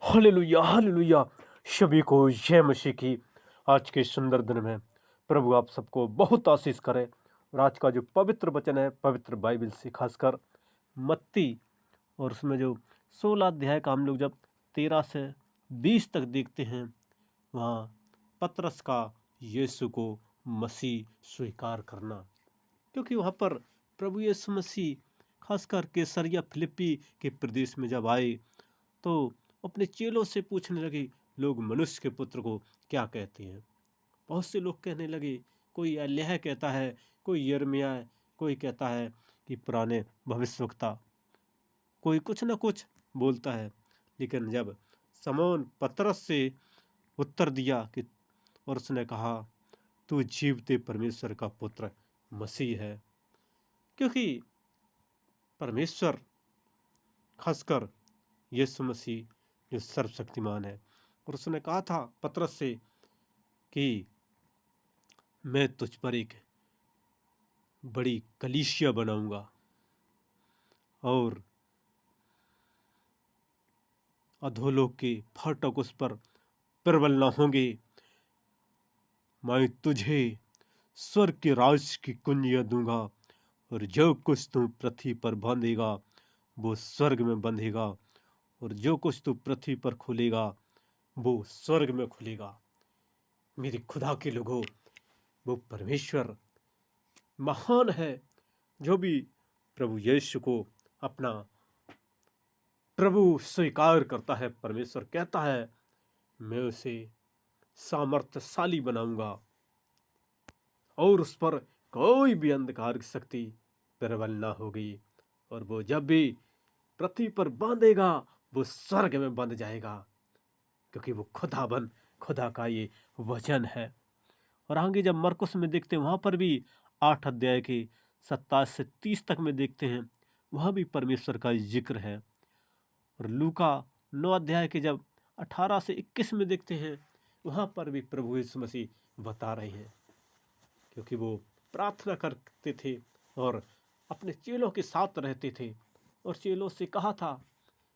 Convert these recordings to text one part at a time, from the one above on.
Hallelujah hallelujah. सभी को जय मसीह की। आज के सुंदर दिन में प्रभु आप सबको बहुत आशीष करे। और आज का जो पवित्र वचन है पवित्र बाइबल से खासकर मत्ती, और उसमें जो 16 अध्याय का हम लोग जब 13 से 20 तक देखते हैं, वहाँ पतरस का यीशु को मसीह स्वीकार करना। क्योंकि वहाँ पर प्रभु यीशु मसीह खासकर केसरिया फिलिप्पी के प्रदेश में जब आए तो अपने चेलों से पूछने लगे, लोग मनुष्य के पुत्र को क्या कहते हैं? बहुत से लोग कहने लगे, कोई एलिय्याह कहता है, कोई यिर्मयाह है, कोई कहता है कि पुराने भविष्यवक्ता, कोई कुछ न कुछ बोलता है। लेकिन जब शमौन पतरस से उत्तर दिया कि, और उसने कहा, तू जीवते परमेश्वर का पुत्र मसीह है। क्योंकि परमेश्वर खासकर यीशु मसीह जो सर्वशक्तिमान है, और उसने कहा था पतरस से कि मैं तुझ पर एक बड़ी कलीसिया बनाऊंगा और अधोलोक के फाटक उस पर प्रबल न होंगे। मैं तुझे स्वर्ग के राज की कुंजियां दूंगा, और जो कुछ तू पृथ्वी पर बांधेगा वो स्वर्ग में बंधेगा, और जो कुछ तू पृथ्वी पर खोलेगा वो स्वर्ग में खुलेगा। मेरे खुदा के लोगों, वो परमेश्वर महान है। जो भी प्रभु यीशु को अपना प्रभु स्वीकार करता है, परमेश्वर कहता है मैं उसे सामर्थ्यशाली बनाऊंगा और उस पर कोई भी अंधकार की शक्ति प्रबल ना होगी। और वो जब भी पृथ्वी पर बांधेगा वो स्वर्ग में बंध जाएगा, क्योंकि वो खुदा का ये वचन है। और आगे जब मरकुस में देखते हैं, वहाँ पर भी 8 अध्याय के 27 से 30 तक में देखते हैं, वहाँ भी परमेश्वर का जिक्र है। और लूका 9 अध्याय के जब 18 से 21 में देखते हैं, वहाँ पर भी प्रभु यीशु मसीह बता रहे हैं, क्योंकि वो प्रार्थना करते थे और अपने चेलों के साथ रहते थे, और चेलों से कहा था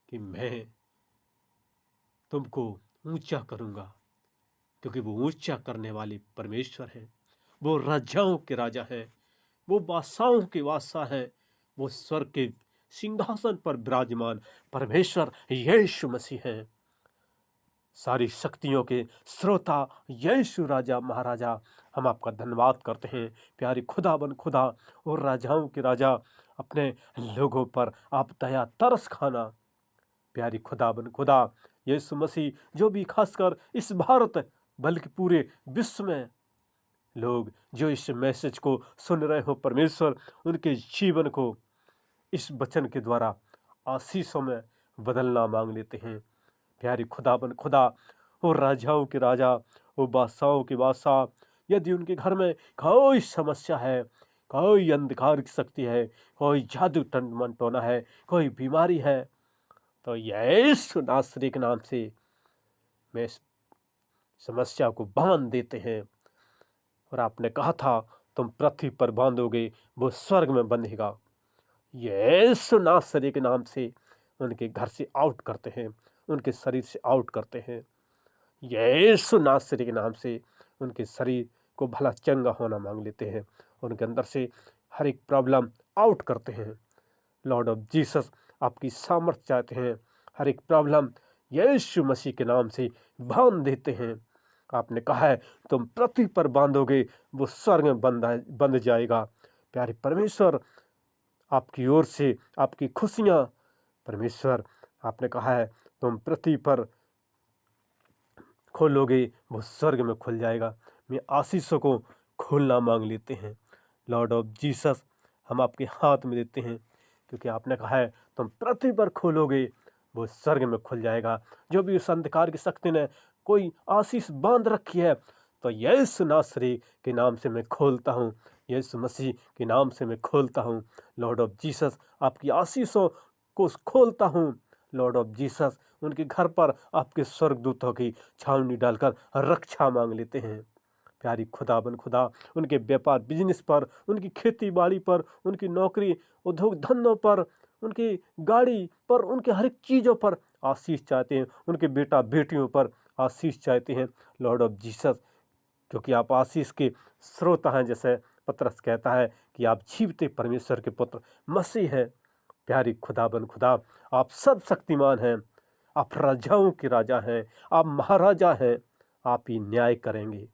कि मैं तुमको ऊंचा करूँगा, क्योंकि वो ऊंचा करने वाले परमेश्वर हैं। वो राजाओं के राजा हैं, वो बादशाहों के बादशाह हैं, वो स्वर्ग के सिंहासन पर विराजमान परमेश्वर यीशु मसीह हैं। सारी शक्तियों के श्रोता यीशु राजा महाराजा, हम आपका धन्यवाद करते हैं। प्यारे खुदाबंद खुदा और राजाओं के राजा, अपने लोगों पर आप दया तरस खाना। प्यारी खुदाबंद खुदा यीशु मसीह, जो भी खासकर इस भारत बल्कि पूरे विश्व में लोग जो इस मैसेज को सुन रहे हो, परमेश्वर उनके जीवन को इस वचन के द्वारा आशीषों में बदलना मांग लेते हैं। प्यारे खुदाबंद खुदा और राजाओं के राजा, वो बादशाहों के बादशाह, यदि उनके घर में कोई समस्या है, कोई अंधकार की शक्ति है, कोई जादू टोना है, कोई बीमारी है, तो यीशु नासरी के नाम से मैं इस समस्या को बांध देते हैं। और आपने कहा था तुम पृथ्वी पर बांधोगे वो स्वर्ग में बंधेगा। यीशु नासरी के नाम से उनके घर से आउट करते हैं, उनके शरीर से आउट करते हैं। यीशु नासरी के नाम से उनके शरीर को भला चंगा होना मांग लेते हैं, उनके अंदर से हर एक प्रॉब्लम आउट करते हैं। लॉर्ड ऑफ जीसस, आपकी सामर्थ चाहते हैं, हर एक प्रॉब्लम यीशु मसीह के नाम से बांध देते हैं। आपने कहा है तुम पृथ्वी पर बांधोगे वो स्वर्ग में बंध जाएगा। प्यारे परमेश्वर, आपकी ओर से आपकी खुशियाँ, परमेश्वर आपने कहा है तुम पृथ्वी पर खोलोगे वो स्वर्ग में खुल जाएगा। मैं आशीषों को खोलना मांग लेते हैं। लॉर्ड ऑफ जीसस, हम आपके हाथ में देते हैं, क्योंकि आपने कहा है तुम पृथ्वी पर खोलोगे वो स्वर्ग में खुल जाएगा। जो भी उस अंधकार की शक्ति ने कोई आशीष बांध रखी है, तो यीशु नासरी के नाम से मैं खोलता हूँ, यीशु मसीह के नाम से मैं खोलता हूँ। लॉर्ड ऑफ जीसस, आपकी आशीषों को खोलता हूँ। लॉर्ड ऑफ जीसस, उनके घर पर आपके स्वर्गदूतों की छावनी डालकर रक्षा मांग लेते हैं। प्यारी खुदाबंद खुदा उनके व्यापार बिजनेस पर, उनकी खेती बाड़ी पर, उनकी नौकरी उद्योग धंधों पर, उनकी गाड़ी पर, उनके हर एक चीज़ों पर आशीष चाहते हैं। उनके बेटा बेटियों पर आशीष चाहते हैं लॉर्ड ऑफ जीसस, क्योंकि आप आशीष के स्रोत हैं। जैसे पतरस कहता है कि आप जीवते परमेश्वर के पुत्र मसीह हैं। प्यारी खुदाबंद खुदा आप सर्वशक्तिमान हैं, आप राजाओं के राजा हैं, आप महाराजा हैं। आप ही न्याय करेंगे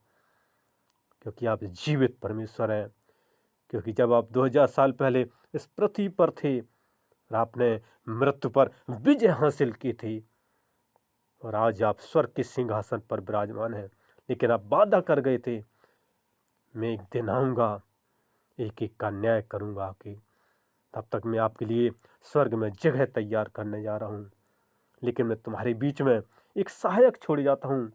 क्योंकि आप जीवित परमेश्वर हैं। क्योंकि जब आप 2000 साल पहले इस पृथ्वी पर थे और आपने मृत्यु पर विजय हासिल की थी और आज आप स्वर्ग के सिंहासन पर विराजमान हैं, लेकिन आप वादा कर गए थे मैं एक दिन आऊँगा, एक एक का न्याय करूँगा कि तब तक मैं आपके लिए स्वर्ग में जगह तैयार करने जा रहा हूँ। लेकिन मैं तुम्हारे बीच में एक सहायक छोड़ जाता हूँ,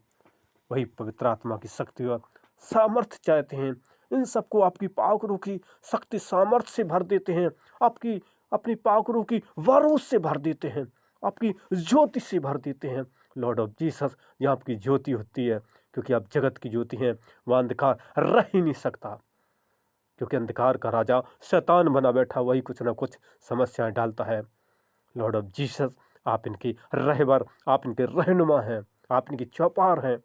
वही पवित्र आत्मा की शक्ति और सामर्थ्य चाहते हैं। इन सबको आपकी पावरों की शक्ति सामर्थ्य से भर देते हैं, आपकी अपनी पावरों की वारूस से भर देते हैं, आपकी ज्योति से भर देते हैं लॉर्ड ऑफ जीसस। जहाँ आपकी ज्योति होती है, क्योंकि आप जगत की ज्योति हैं, वहाँ अंधकार रह ही नहीं सकता, क्योंकि अंधकार का राजा शैतान बना बैठा, वही कुछ ना कुछ समस्याएं डालता है। लॉर्ड ऑफ जीसस आप इनकी रहबर, आप इनके रहनुमा हैं, आप इनकी चौपार हैं।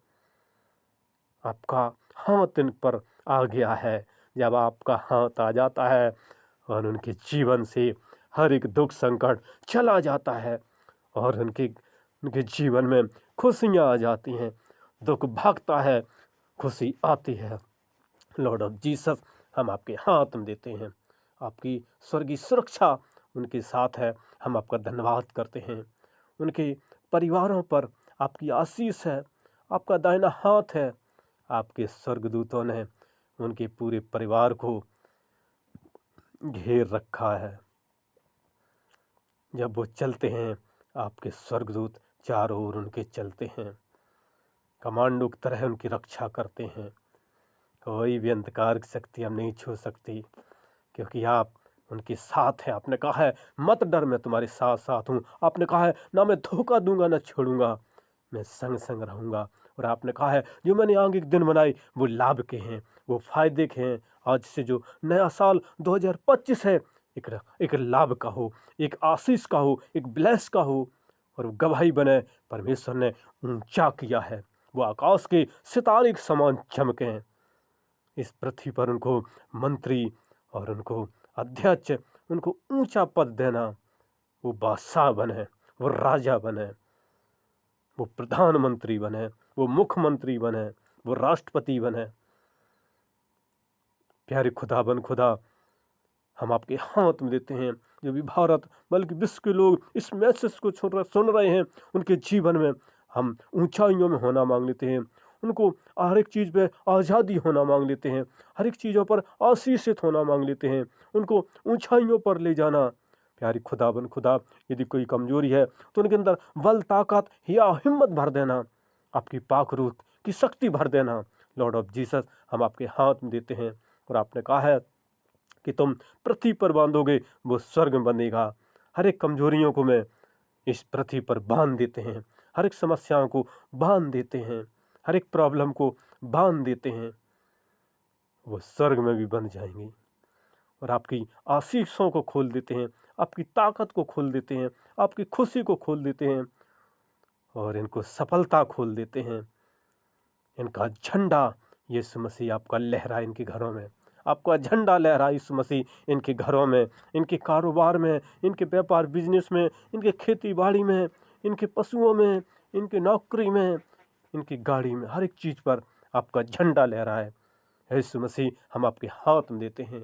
आपका हाथ इन पर आ गया है। जब आपका हाथ आ जाता है और उनके जीवन से हर एक दुख संकट चला जाता है और उनके जीवन में खुशियाँ आ जाती हैं, दुख भागता है, खुशी आती है। लॉर्ड ऑफ जीसस हम आपके हाथ में देते हैं, आपकी स्वर्गीय सुरक्षा उनके साथ है। हम आपका धन्यवाद करते हैं। उनके परिवारों पर आपकी आशीष है, आपका दाहिना हाथ है। आपके स्वर्गदूतों ने उनके पूरे परिवार को घेर रखा है। जब वो चलते हैं, आपके स्वर्गदूत चारों ओर उनके चलते हैं, कमांडो की तरह उनकी रक्षा करते हैं। कोई भी अंधकार की शक्ति हम नहीं छू सकती, क्योंकि आप उनके साथ हैं। आपने कहा है मत डर, मैं तुम्हारे साथ साथ हूँ। आपने कहा है ना मैं धोखा दूंगा ना छोड़ूंगा, मैं संग संग रहूँगा। और आपने कहा है जो मैंने आगे के दिन बनाए वो लाभ के हैं, वो फायदे के हैं। आज से जो नया साल 2025 है, एक लाभ का हो, एक आशीष का हो, एक ब्लेस का हो, और गवाही बने परमेश्वर ने ऊंचा किया है। वो आकाश के सितारे के समान चमके हैं। इस पृथ्वी पर उनको मंत्री और उनको अध्यक्ष, उनको ऊंचा पद देना, वो बादशाह बने, वो राजा बने, वो प्रधानमंत्री बने, वो मुख्यमंत्री बने, वो राष्ट्रपति बने। प्यारे खुदाबंद खुदा हम आपके हाथ में देते हैं। जो भी भारत बल्कि विश्व के लोग इस मैसेज को सुन रहे हैं, उनके जीवन में हम ऊंचाइयों में होना मांग लेते हैं। उनको हर एक चीज़ पे आज़ादी होना मांग लेते हैं, हर एक चीज़ों पर आशीषित होना मांग लेते हैं, उनको ऊंचाइयों पर ले जाना। प्यारी खुदाबंद खुदा यदि कोई कमजोरी है तो उनके अंदर बल ताकत या हिम्मत भर देना, आपकी पाखरूत की शक्ति भर देना। लॉर्ड ऑफ जीसस हम आपके हाथ में देते हैं। और आपने कहा है कि तुम पृथ्वी पर बांधोगे वो स्वर्ग में बंधेगा। हर एक कमजोरियों को मैं इस पृथ्वी पर बांध देते हैं, हर एक समस्याओं को बांध देते हैं, हर एक प्रॉब्लम को बांध देते हैं, वो स्वर्ग में भी बन जाएंगी। और आपकी आशीषों को खोल देते हैं, आपकी ताकत को खोल देते हैं, आपकी खुशी को खोल देते हैं, और इनको सफलता खोल देते हैं। इनका झंडा यीशु मसीह आपका लहरा इनके घरों में, आपका झंडा लहरा यीशु मसीह इनके घरों में, इनके कारोबार में, इनके व्यापार बिजनेस में, इनके खेती बाड़ी में, इनके पशुओं में, इनके नौकरी में, इनकी गाड़ी में, हर एक चीज़ पर आपका झंडा लहरा है। यीशु मसीह हम आपके हाथ में देते हैं।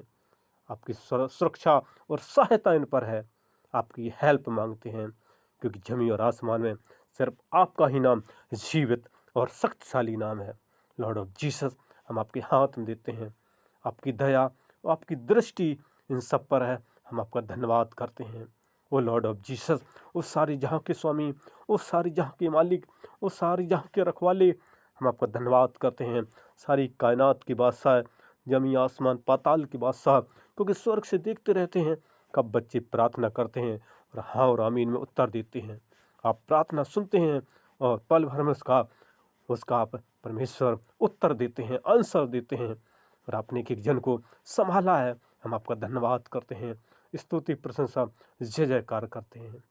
आपकी सुरक्षा और सहायता इन पर है, आपकी हेल्प मांगते हैं, क्योंकि जमीन और आसमान में सिर्फ आपका ही नाम जीवित और शक्तिशाली नाम है। लॉर्ड ऑफ जीसस हम आपके हाथ में देते हैं। आपकी दया और आपकी दृष्टि इन सब पर है, हम आपका धन्यवाद करते हैं। वो लॉर्ड ऑफ जीसस, उस सारी जहाँ के स्वामी, उस सारी जहाँ के मालिक, उस सारी जहाँ के रखवाले, हम आपका धन्यवाद करते हैं। सारी कायनात की बादशाह, जमी आसमान पाताल की बादशाह, क्योंकि स्वर्ग से देखते रहते हैं कब बच्चे प्रार्थना करते हैं और हाँ और आमीन में उत्तर देते हैं। आप प्रार्थना सुनते हैं और पल भर में उसका आप परमेश्वर उत्तर देते हैं, आंसर देते हैं और आपने एक एक जन को संभाला है। हम आपका धन्यवाद करते हैं, स्तुति प्रशंसा जय जयकार करते हैं,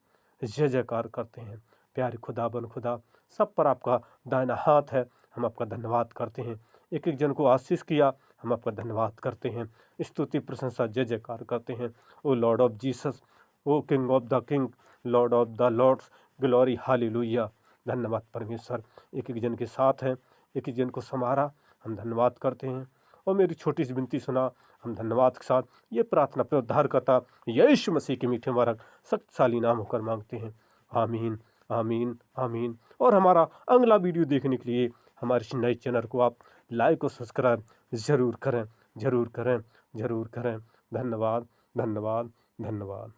जय जयकार करते हैं। प्यारे खुदाबंद खुदा, सब पर आपका दाहिना हाथ है, हम आपका धन्यवाद करते हैं। एक एक जन को आशीष किया, हम आपका धन्यवाद करते हैं, स्तुति प्रशंसा जय जयकार करते हैं। O lord of Jesus, O king of the king, lord of the lords, glory hallelujah. धन्यवाद परमेश्वर, एक एक जन के साथ हैं, एक एक जन को संवारा, हम धन्यवाद करते हैं। और मेरी छोटी सी विनती सुना, हम धन्यवाद के साथ ये प्रार्थना अपने उद्धारकर्ता यीशु मसीह के मीठे मारक शक्तिशाली नाम होकर मांगते हैं। आमीन, आमीन, आमीन। और हमारा अगला वीडियो देखने के लिए हमारे इस नए चैनल को आप लाइक और सब्सक्राइब ज़रूर करें, ज़रूर करें, ज़रूर करें। धन्यवाद, धन्यवाद, धन्यवाद।